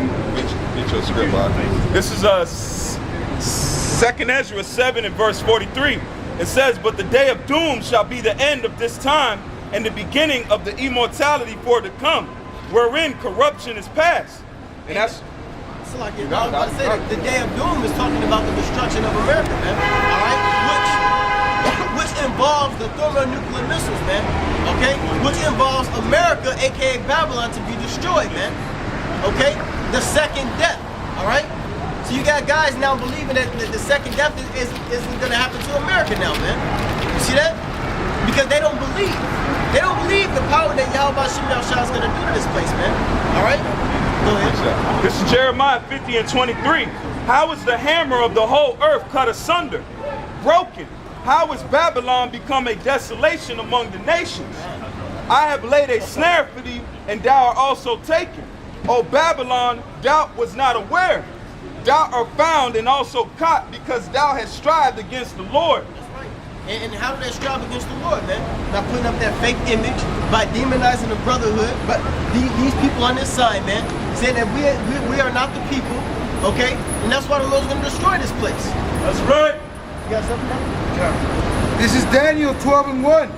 Get your script out. This is 2nd Ezra 7 and verse 43. It says, "But the day of doom shall be the end of this time, and the beginning of the immortality for to come, wherein corruption is past." And that's so like I was about to say that the day of doom is talking about the destruction of America, man. All right, which involves the thermonuclear missiles, man. Okay, which involves America, aka Babylon, to be destroyed, man. Okay, the second death. All right. So you got guys now believing that the second death isn't going to happen to America now, man. You see that? Because they don't believe. They don't believe the power that Yahweh Shemel Shah is going to do to this place, man. All right? Go ahead. This is Jeremiah 50 and 23. "How is the hammer of the whole earth cut asunder, broken? How is Babylon become a desolation among the nations? I have laid a snare for thee, and thou art also taken. O Babylon, thou was not aware. Thou art found and also caught, because thou hast strived against the Lord." That's right. And how do they strive against the Lord, man? By putting up that fake image, by demonizing the brotherhood, but these people on this side, man, saying that we are not the people, okay? And that's why the Lord's going to destroy this place. That's right. You got something? Yeah. This is Daniel 12 and 1.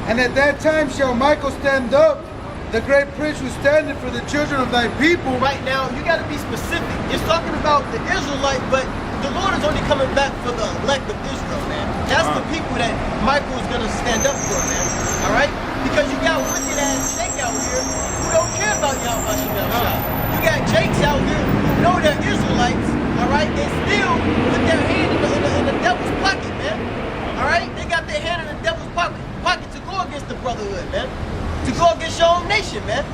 "And at that time shall Michael stand up, the great prince who standeth for the children of thy people." Right now, you got to be specific. It's talking about the Israelite, but the Lord is only coming back for the elect of Israel, man. That's the people that Michael is going to stand up for, man. All right? Because you got wicked ass Jake out here who don't care about Yahweh Shemel Shah. You got Jakes out here who know they're Israelites, all right? They still put their hand in the devil's pocket, man. All right? They got their hand in the devil's pocket to go against the brotherhood, man. To go against your own nation, man.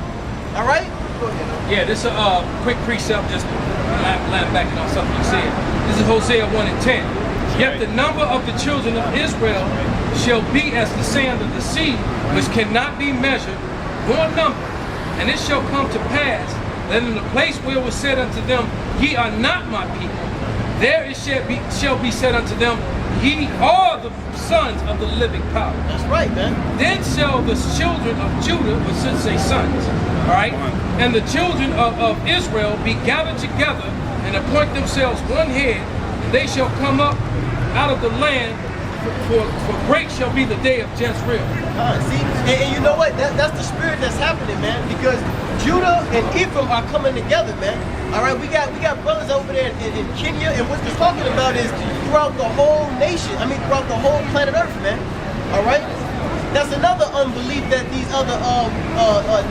All right? Go ahead. Yeah, this is a quick precept, just line backing on something you said. This is Hosea 1 and 10. "Yet the number of the children of Israel shall be as the sand of the sea, which cannot be measured nor numbered. And it shall come to pass that in the place where it was said unto them, Ye are not my people, there it shall be said unto them, Ye are the sons of the living power." That's right, man. "Then shall the children of Judah," which should say sons, all right, "and the children of Israel be gathered together and appoint themselves one head, and they shall come up out of the land, for great shall be the day of Jezreel." See, and you know what? That's the spirit that's happening, man. Because Judah and Ephraim are coming together, man. All right, we got brothers over there in Kenya, and what they're talking about is throughout the whole nation. I mean, throughout the whole planet Earth, man. All right. That's another unbelief that these other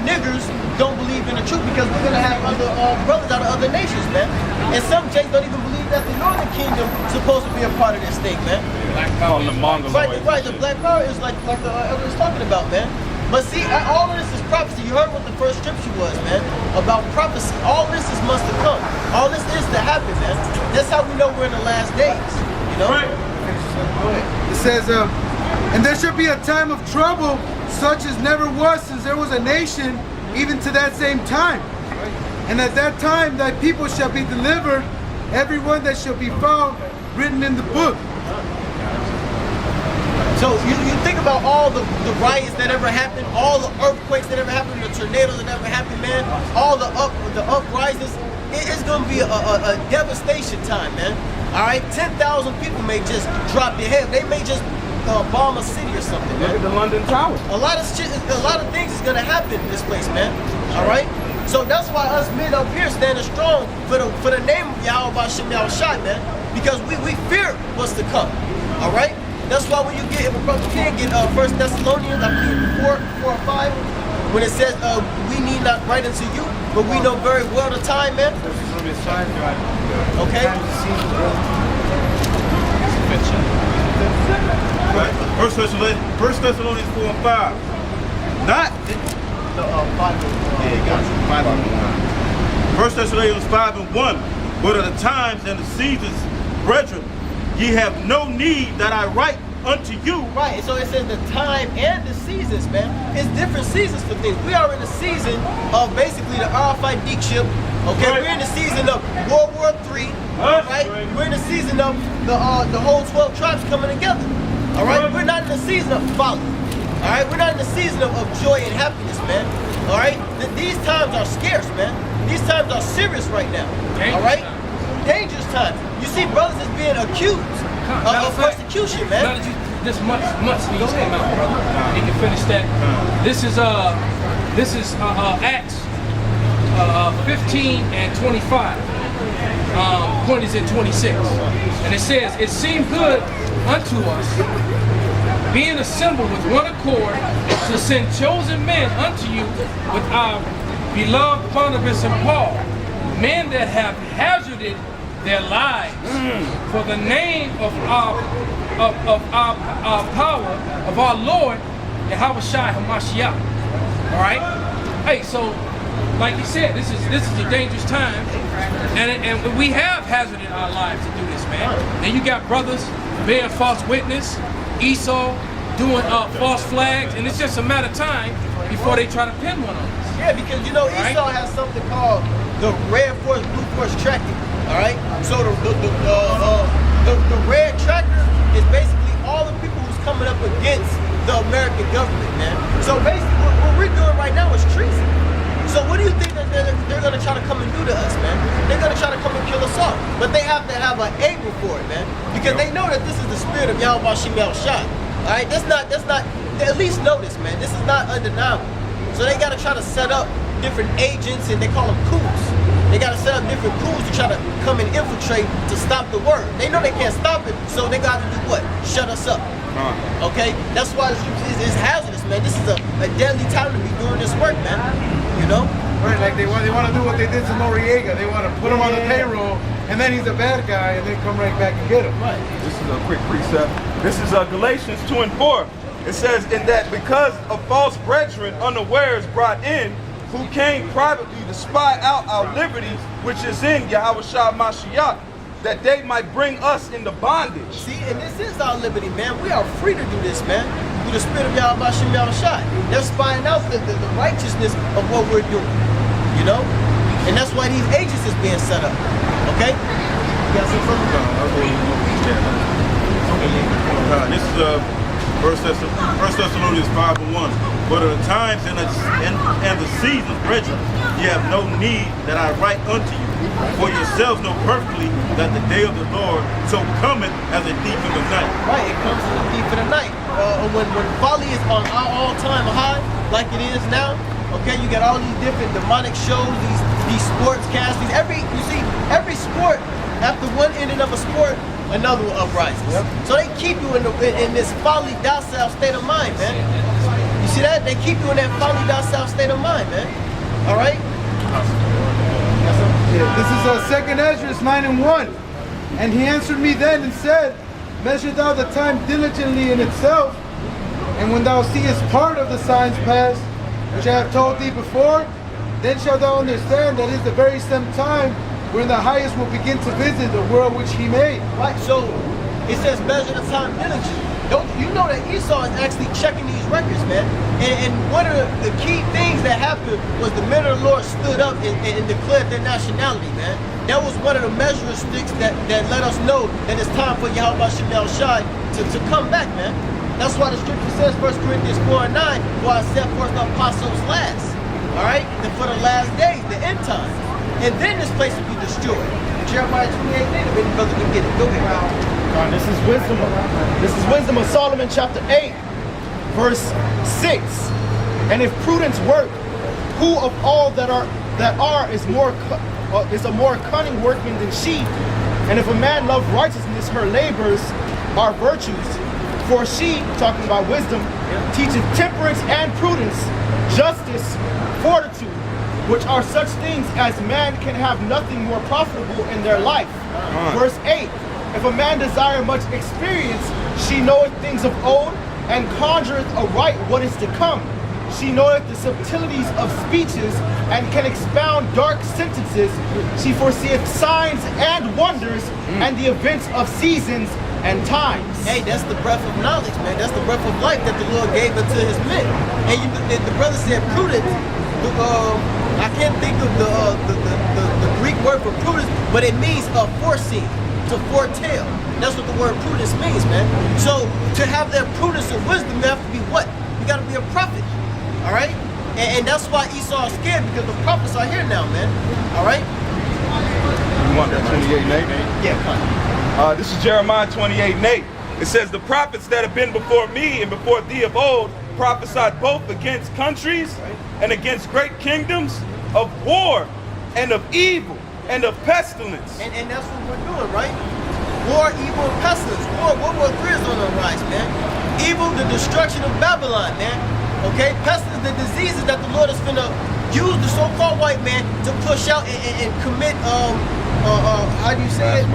niggers don't believe in the truth, because we're gonna have other brothers out of other nations, man. And some Jakes don't even believe that the Northern Kingdom is supposed to be a part of this thing, man. Black power, the Mongoloid. Right. The black power is like the elder was talking about, man. But see, all of this is prophecy. You heard what the first scripture was, man, about prophecy. All this is must have come. All this is to happen, man. That's how we know we're in the last days, you know? Right. It says, "And there shall be a time of trouble, such as never was since there was a nation, even to that same time. And at that time thy people shall be delivered, every one that shall be found written in the book." So you think about all the riots that ever happened, all the earthquakes that ever happened, the tornadoes that ever happened, man, all the uprises. It's gonna be a devastation time, man. All right, 10,000 people may just drop their head. They may just bomb a city or something, man. Look at the London Tower. A lot of things is gonna happen in this place, man. All right. So that's why us men up here standing strong for the name of Yahweh Shemel Shah, man, because we fear what's to come. All right. That's why when you get, if a brother can get 1 Thessalonians, I believe 4 or 5, when it says we need not write unto you, but we know very well the time, man. Okay. Right. 1 Thessalonians 4 and 5. Not. 5 Yeah, got you. 5 and 1. 1 Thessalonians 5 and 1. But at the times and the seasons, brethren, ye have no need that I write unto you. Right, so it says the time and the seasons, man. It's different seasons for things. We are in the season of basically the RFI Deke ship. Okay, right. We're in the season of World War III. Right? We're in the season of the whole 12 tribes coming together. All right, we're not in the season of folly. All right, we're not in the season of joy and happiness, man. All right, these times are scarce, man. These times are serious right now. All right, dangerous times. You see, brothers is being accused of persecution, man. Now that you, this much needs came out, brother. You can finish that. This is Acts 15 and 25. Point is in 26, and it says, "It seemed good unto us, being assembled with one accord, to send chosen men unto you with our beloved Barnabas and Paul, men that have hazarded their lives for the name of our power, of our Lord, Yahushua HaMashiach." All right. Hey, so like you said, this is a dangerous time, and we have hazarded our lives to do this, man. And you got brothers bearing false witness, Esau doing false flags, and it's just a matter of time before they try to pin one on us. Yeah, because you know Esau has something called the red force, blue force tracking. All right, so the red tracker is basically all the people who's coming up against the American government, man. So basically, what we're doing right now is treason. So what do you think that they're going to try to come and do to us, man? They're going to try to come and kill us all. But they have to have an able for it, man. Because they know that this is the spirit of Yahweh Shemel Shai. All right, that's not, they at least know this, man. This is not undeniable. So they got to try to set up different agents, and they call them coups. They got to set up different coups to try to come and infiltrate to stop the word. They know they can't stop it, so they got to do what? Shut us up. Okay? That's why it's hazardous, man. This is a deadly time to be doing this work, man. You know? Right, like they want to do what they did to Noriega. They want to put him on the payroll, and then he's a bad guy, and then come right back and get him. Right. This is a quick precept. This is Galatians 2 and 4. It says, "In that because of false brethren unawares brought in, who came privately to spy out our liberty, which is in Yahushua Mashiach, that they might bring us into bondage." See, and this is our liberty, man. We are free to do this, man. Through the spirit of Yahweh Shemel Shai. They're spying out the righteousness of what we're doing. You know? And that's why these agents is being set up. Okay? You got some further? This is First Thessalonians 5 and 1. "But at the times and the seasons, brethren, ye have no need that I write unto you. For yourselves know perfectly that the day of the Lord so cometh as a thief in the night." Right, it comes to the thief in the night. When folly is on our all-time high, like it is now, okay, you got all these different demonic shows, these sportscasts, you see, every sport, after one ending of a sport, another one uprises. Yep. So they keep you in this folly docile state of mind, man. You see that? They keep you in that folly docile state of mind, man. All right? This is 2nd Ezra 9 and 1. "And he answered me then and said, Measure thou the time diligently in itself, and when thou seest part of the signs past, which I have told thee before, then shalt thou understand that is the very same time when the highest will begin to visit the world which he made." Right, so it says measure the time diligently. Don't you know that Esau is actually checking these records, man? And one of the key things that happened was the men of the Lord stood up and declared their nationality, man. That was one of the measuring sticks that let us know that it's time for Yahweh Shemel Shai to come back, man. That's why the scripture says, 1 Corinthians 4 and 9, "For I set forth the apostles last." All right? And for the last days, the end times. And then this place will be destroyed. Jeremiah 28, if any brother can get it. Go ahead, bro. This is wisdom. This is wisdom of Solomon, chapter 8, verse 6. "And if prudence work, who of all that are is a more cunning workman than she? And if a man love righteousness, her labors are virtues. For she," talking about wisdom, "teaches temperance and prudence, justice, fortitude, which are such things as man can have nothing more profitable in their life." Verse 8. "If a man desire much experience, she knoweth things of old, and conjureth aright what is to come. She knoweth the subtleties of speeches, and can expound dark sentences. She foreseeth signs and wonders, and the events of seasons and times." Hey, that's the breath of knowledge, man. That's the breath of life that the Lord gave unto his men. And the brother said prudence. I can't think of the Greek word for prudence, but it means foresee, to foretell. That's what the word prudence means, man. So to have that prudence and wisdom, you have to be what? You got to be a prophet. All right? And that's why Esau is scared, because the prophets are here now, man. All right? You want that 28:8? Yeah, fine. This is Jeremiah 28:8. It says, the prophets that have been before me and before thee of old prophesied both against countries and against great kingdoms, of war and of evil and of pestilence. And that's what we're doing, right? War, evil, and pestilence. World War III is on the rise, man. Evil, the destruction of Babylon, man. Okay? Pestilence, the diseases that the Lord is finna use the so-called white man to push out and commit, how do you say it?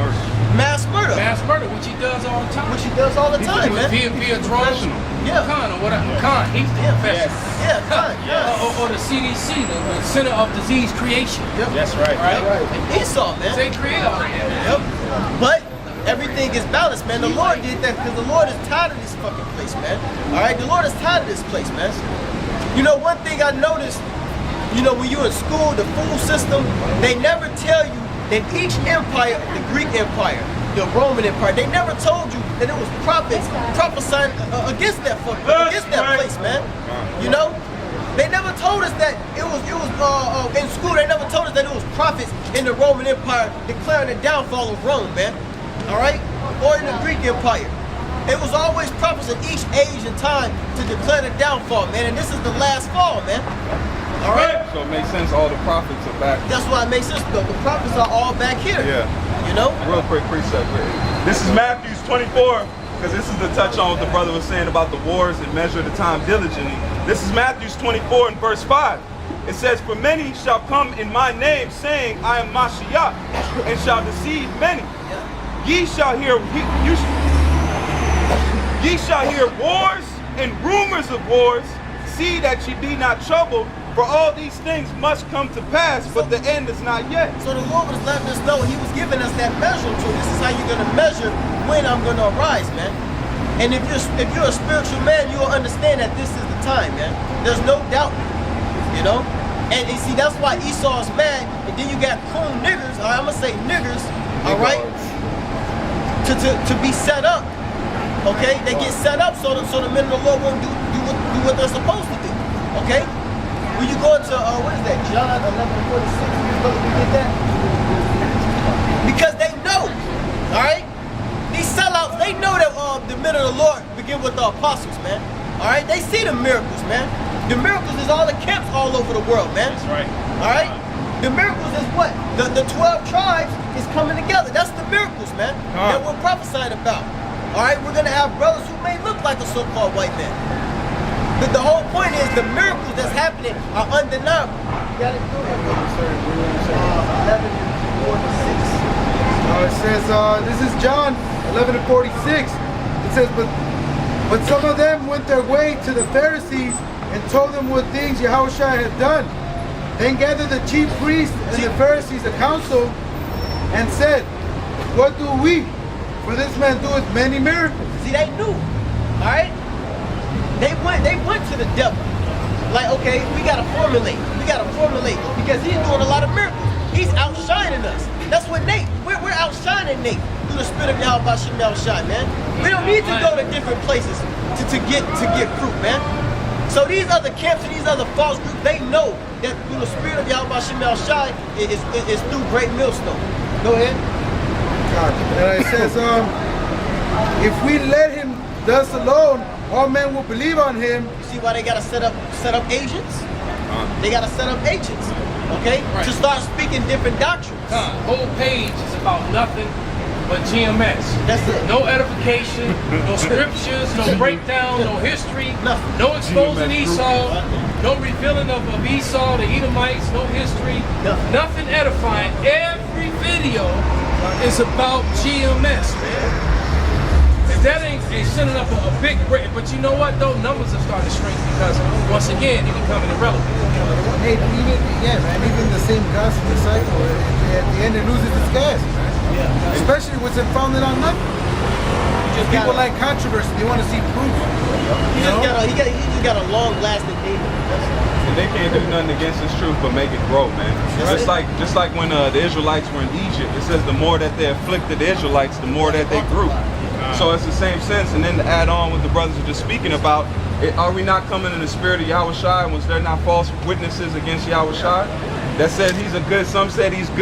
Mass murder. Mass murder, which he does all the time. Which he does all the time, man. Via drone. Yeah. Khan or whatever. Khan, he's the professional. Yeah, fine. Or the CDC, the Center of Disease Creation. Yep. That's right. Right? Esau, man. They create all that. Yep. But everything is balanced, man. The Lord did that because the Lord is tired of this fucking place, man. All right? The Lord is tired of this place, man. You know, one thing I noticed, you know, when you're in school, the food system, they never tell you that each empire, the Greek Empire, the Roman Empire, they never told you that it was prophets prophesying against that place, man. You know? They never told us that it was in school, they never told us that it was prophets in the Roman Empire declaring the downfall of Rome, man. All right? Or in the Greek Empire. It was always prophets in each age and time to declare the downfall, man. And this is the last fall, man. All right? So it makes sense all the prophets are back. That's why it makes sense, though. The prophets are all back here. Yeah. You know? Real quick precept. This is Matthew 24, because this is the touch on what the brother was saying about the wars and measure the time diligently. This is Matthew 24 and verse 5. It says, for many shall come in my name, saying, I am Mashiach, and shall deceive many. Ye shall hear wars and rumors of wars. See that ye be not troubled, for all these things must come to pass, but the end is not yet. So the Lord was letting us know, he was giving us that measure. So this is how you're gonna measure when I'm gonna arise, man. And if you're a spiritual man, you'll understand that this is the time, man. There's no doubt, you know? And you see, that's why Esau's mad, and then you got coon niggers, or I'm gonna say niggers, all right? To be set up, okay? They get set up so the men of the Lord won't do what they're supposed to do, okay? When you go into, what is that, John 11:46, you get that? Because they know, all right? These sellouts, they know that the men of the Lord begin with the apostles, man. All right? They see the miracles, man. The miracles is all the camps all over the world, man. That's right. All right? The miracles is what? The 12 tribes is coming together. That's the miracles, man, that we're prophesying about. All right? We're going to have brothers who may look like a so-called white man. But the whole point is the miracles that's happening are undeniable. You got it? Go ahead, brother. 11:46. It says, this is John 11:46. It says, but some of them went their way to the Pharisees and told them what things Yahushua had done. Then gathered the chief priests and the Pharisees a council and said, what do we? For this man doeth many miracles. See, they knew, all right? They went to the devil. Like, okay, we gotta formulate because he's doing a lot of miracles. He's outshining us. That's what Nate, we're outshining Nate through the spirit of Yahweh Shem Yahushai, man. We don't need to go to different places to get fruit, man. So these other camps and these other false groups, they know that through the spirit of Yahweh Shem Yahushai is through great millstone. Go ahead. And it says, if we let him thus alone, all men will believe on him. You see why they gotta set up agents? They gotta set up agents, okay? Right. To start speaking different doctrines. Whole page is about nothing but GMS. That's it. No edification, no scriptures, no breakdown, no history, Nothing. no exposing Esau, no revealing of Esau, the Edomites, no history, nothing edifying. Every video is about GMS, man. That ain't sending up a big break, but you know what though? Numbers are starting to shrink because once again, they're becoming irrelevant. Hey, even the same gospel cycle, at the end it loses its gas. Yeah. Especially when it's founded on nothing. People like controversy, they want to see proof. He just got a long-lasting data. And they can't do nothing against this truth but make it grow, man. Just like when the Israelites were in Egypt, it says the more that they afflicted the Israelites, the more that they grew. So it's the same sense. And then to add on what the brothers are just speaking about, Are we not coming in the spirit of Yahweh Shai? Was there not false witnesses against Yahweh Shai? That said he's a good, some said he's good.